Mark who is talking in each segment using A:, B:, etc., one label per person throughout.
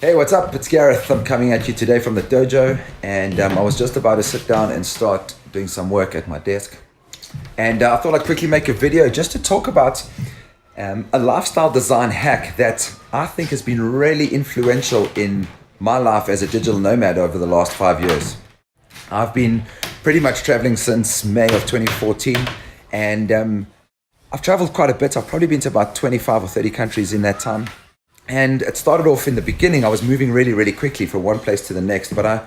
A: Hey, what's up? It's Gareth. I'm coming at you today from the dojo, and I was just about to sit down and start doing some work at my desk. And I thought I'd quickly make a video just to talk about a lifestyle design hack that I think has been really influential in my life as a digital nomad over the last 5 years. I've been pretty much traveling since May of 2014, and I've traveled quite a bit. I've probably been to about 25 or 30 countries in that time. And it started off in the beginning, I was moving really, really quickly from one place to the next. But I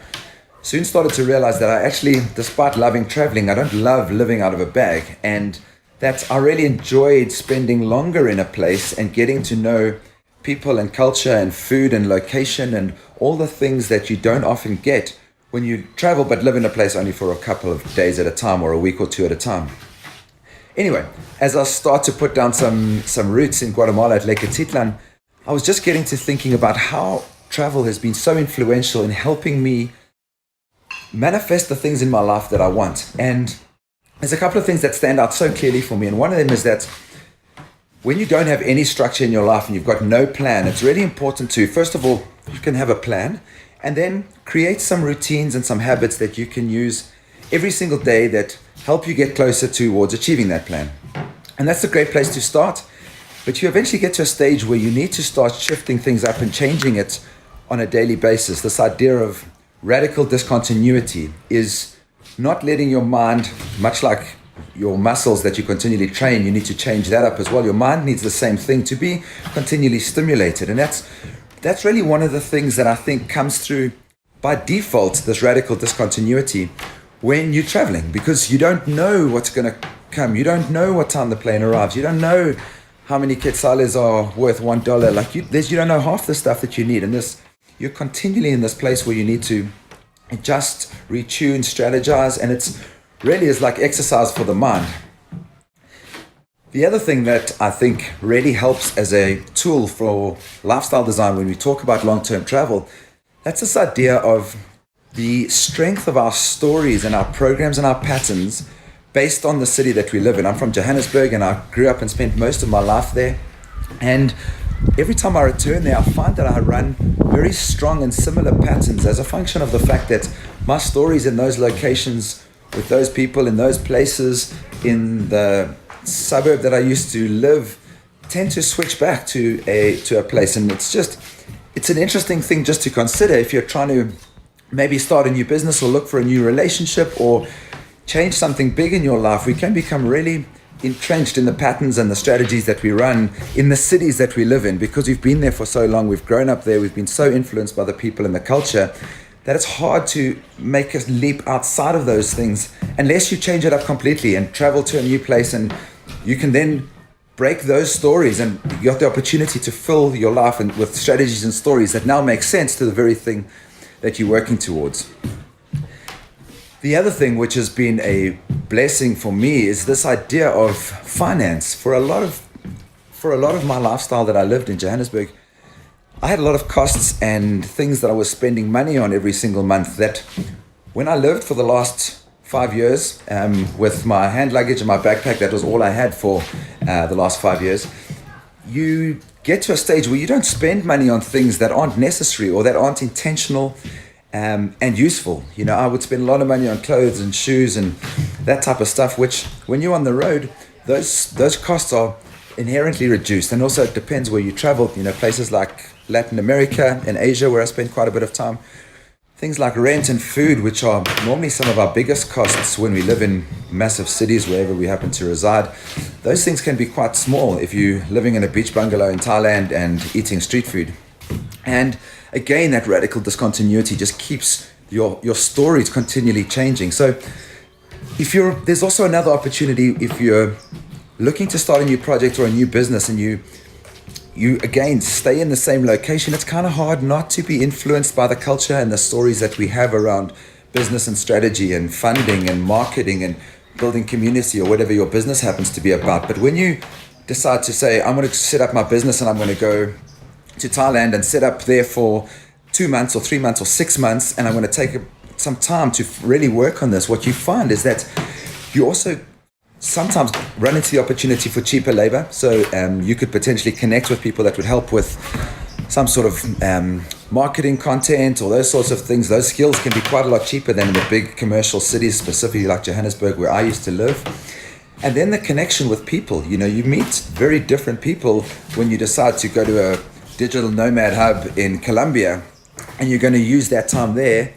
A: soon started to realize that I actually, despite loving traveling, I don't love living out of a bag. And that I really enjoyed spending longer in a place and getting to know people and culture and food and location and all the things that you don't often get when you travel but live in a place only for a couple of days at a time or a week or two at a time. Anyway, as I start to put down some roots in Guatemala at Lake Atitlan, I was just getting to thinking about how travel has been so influential in helping me manifest the things in my life that I want. And there's a couple of things that stand out so clearly for me. And one of them is that when you don't have any structure in your life and you've got no plan, it's really important to, first of all, you can have a plan and then create some routines and some habits that you can use every single day that help you get closer towards achieving that plan. And that's a great place to start. But you eventually get to a stage where you need to start shifting things up and changing it on a daily basis. This idea of radical discontinuity is not letting your mind, much like your muscles that you continually train, you need to change that up as well. Your mind needs the same thing to be continually stimulated. And that's really one of the things that I think comes through by default, this radical discontinuity, when you're traveling, because you don't know what's going to come. You don't know what time the plane arrives. You don't know how many quetzales are worth $1. You don't know half the stuff that you need. And you're continually in this place where you need to adjust, retune, strategize, and it's really is like exercise for the mind. The other thing that I think really helps as a tool for lifestyle design when we talk about long-term travel, that's this idea of the strength of our stories and our programs and our patterns based on the city that we live in. I'm from Johannesburg and I grew up and spent most of my life there. And every time I return there, I find that I run very strong and similar patterns as a function of the fact that my stories in those locations, with those people in those places, in the suburb that I used to live, tend to switch back to a place. And it's an interesting thing just to consider if you're trying to maybe start a new business or look for a new relationship or change something big in your life. We can become really entrenched in the patterns and the strategies that we run in the cities that we live in because we've been there for so long, we've grown up there, we've been so influenced by the people and the culture that it's hard to make a leap outside of those things unless you change it up completely and travel to a new place, and you can then break those stories and you have the opportunity to fill your life with strategies and stories that now make sense to the very thing that you're working towards. The other thing which has been a blessing for me is this idea of finance. For a lot of my lifestyle that I lived in Johannesburg, I had a lot of costs and things that I was spending money on every single month that when I lived for the last 5 years with my hand luggage and my backpack, that was all I had for the last 5 years, you get to a stage where you don't spend money on things that aren't necessary or that aren't intentional and useful. I would spend a lot of money on clothes and shoes and that type of stuff, which when you're on the road, those costs are inherently reduced. And also it depends where you travel, places like Latin America and Asia, where I spent quite a bit of time. Things like rent and food, which are normally some of our biggest costs when we live in massive cities, wherever we happen to reside. Those things can be quite small if you're living in a beach bungalow in Thailand and eating street food. And again, that radical discontinuity just keeps your stories continually changing. So there's also another opportunity if you're looking to start a new project or a new business and you again stay in the same location, it's kind of hard not to be influenced by the culture and the stories that we have around business and strategy and funding and marketing and building community or whatever your business happens to be about. But when you decide to say, I'm going to set up my business and I'm going to go to Thailand and set up there for 2 months or 3 months or 6 months, and I'm going to take some time to really work on this, what you find is that you also sometimes run into the opportunity for cheaper labor. So you could potentially connect with people that would help with some sort of marketing content or those sorts of things, those skills can be quite a lot cheaper than in the big commercial cities, specifically like Johannesburg, where I used to live. And then the connection with people, you meet very different people when you decide to go to a digital nomad hub in Colombia, and you're going to use that time there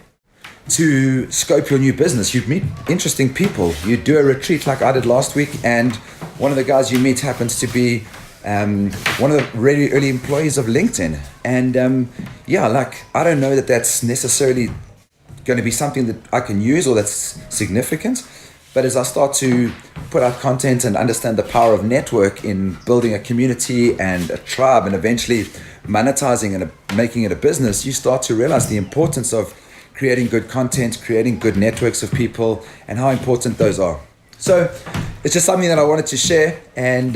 A: to scope your new business. You meet interesting people. You do a retreat like I did last week, and one of the guys you meet happens to be one of the really early employees of LinkedIn. And I don't know that that's necessarily going to be something that I can use or that's significant. But as I start to put out content and understand the power of network in building a community and a tribe and eventually monetizing and making it a business, you start to realize the importance of creating good content, creating good networks of people, and how important those are. So it's just something that I wanted to share and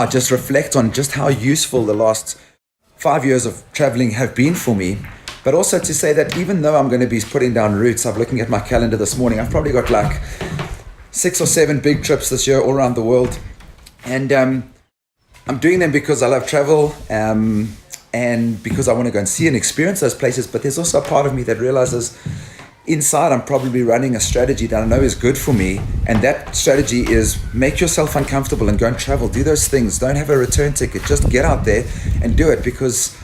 A: just reflect on just how useful the last 5 years of traveling have been for me. But also to say that even though I'm going to be putting down roots, I'm looking at my calendar this morning, I've probably got like 6 or 7 big trips this year all around the world. And I'm doing them because I love travel and because I want to go and see and experience those places. But there's also a part of me that realizes inside I'm probably running a strategy that I know is good for me. And that strategy is make yourself uncomfortable and go and travel. Do those things. Don't have a return ticket. Just get out there and do it, because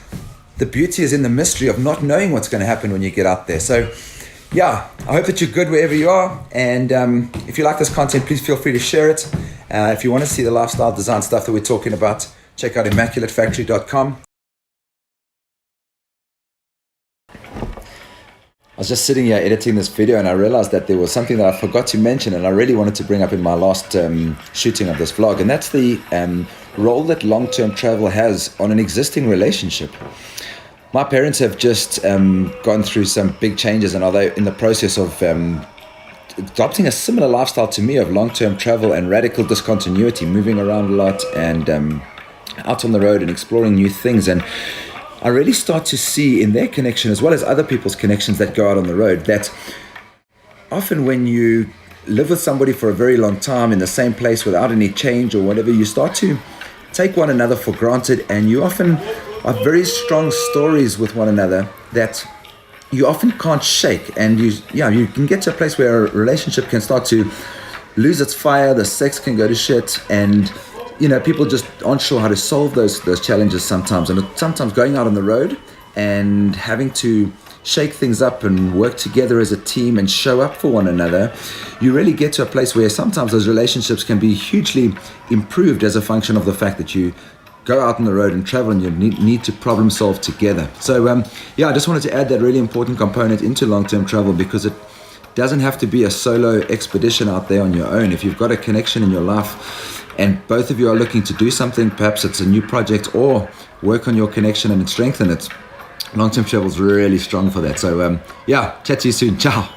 A: the beauty is in the mystery of not knowing what's going to happen when you get out there. So I hope that you're good wherever you are. And if you like this content, please feel free to share it. If you want to see the lifestyle design stuff that we're talking about, check out immaculatefactory.com. I was just sitting here editing this video and I realized that there was something that I forgot to mention and I really wanted to bring up in my last shooting of this vlog, and that's the role that long-term travel has on an existing relationship. My parents have just gone through some big changes and are they in the process of adopting a similar lifestyle to me of long-term travel and radical discontinuity, moving around a lot and out on the road and exploring new things. And I really start to see in their connection, as well as other people's connections that go out on the road, that often when you live with somebody for a very long time in the same place without any change or whatever, you start to take one another for granted, and you often have very strong stories with one another that you often can't shake. And you can get to a place where a relationship can start to lose its fire, the sex can go to shit, and people just aren't sure how to solve those challenges sometimes. And sometimes going out on the road and having to shake things up and work together as a team and show up for one another, you really get to a place where sometimes those relationships can be hugely improved as a function of the fact that you go out on the road and travel and you need to problem solve together. So I just wanted to add that really important component into long-term travel, because it doesn't have to be a solo expedition out there on your own. If you've got a connection in your life and both of you are looking to do something, perhaps it's a new project or work on your connection and strengthen it, long-term travel is really strong for that. So chat to you soon. Ciao.